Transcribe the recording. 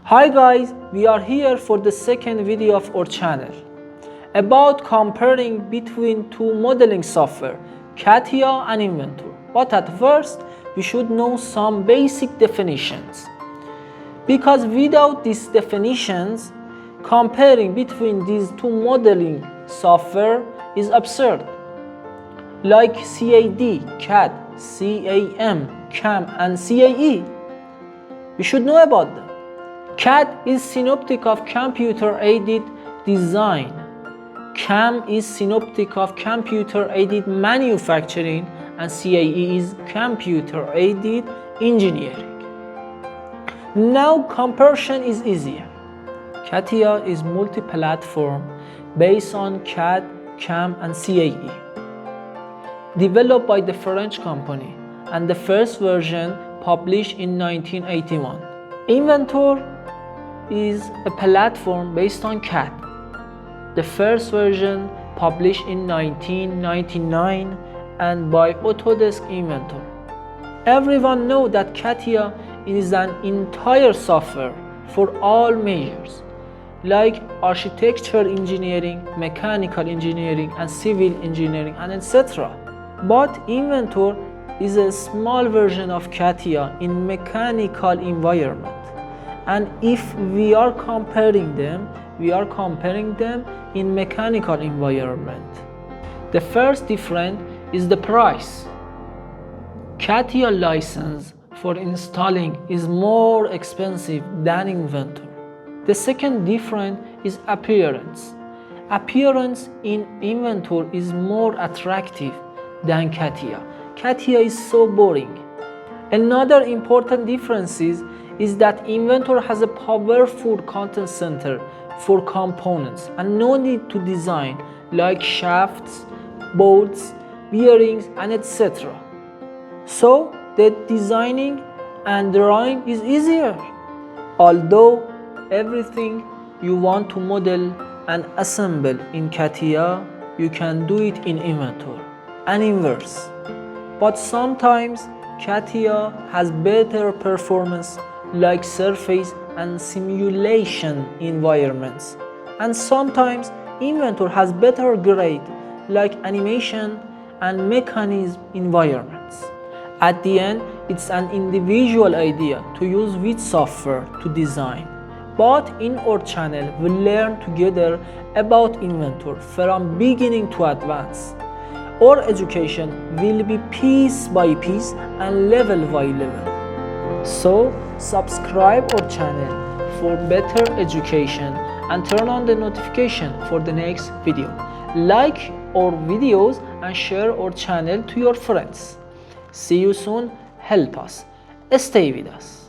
Hi guys, we are here for the second video of our channel about comparing between two modeling software, Catia and Inventor. But at first, we should know some basic definitions. Because without these definitions, comparing between these two modeling software is absurd. Like CAD, CAD, CAM, CAM and CAE. We should know about them. CAD is synoptic of computer-aided design. CAM is synoptic of computer-aided manufacturing, and CAE is computer-aided engineering. Now comparison is easier. Catia is multi-platform based on CAD, CAM and CAE. Developed by the French company, and the first version published in 1981. Inventor is a platform based on CAD. The first version published in 1999 and by Autodesk Inventor. Everyone knows that Catia is an entire software for all majors like architecture engineering, mechanical engineering and civil engineering and etc. But Inventor is a small version of Catia in mechanical environment. And if we are comparing them in mechanical environment. The first difference is the price. Catia license for installing is more expensive than Inventor. The second difference is appearance. Appearance in Inventor is more attractive than Catia. Catia is so boring. Another important difference is that Inventor has a powerful content center for components and no need to design like shafts, bolts, bearings and etc. So the designing and drawing is easier. Although everything you want to model and assemble in Catia, you can do it in Inventor and inverse. But sometimes Catia has better performance like surface and simulation environments, and sometimes Inventor has better grade like animation and mechanism environments. At the end, it's an individual idea to use which software to design. But in our channel, we learn together about Inventor from beginning to advance. Our education will be piece by piece and level by level. So subscribe our channel for better education and turn on the notification for the next video. Like our videos and share our channel to your friends. See you soon. Help us. Stay with us.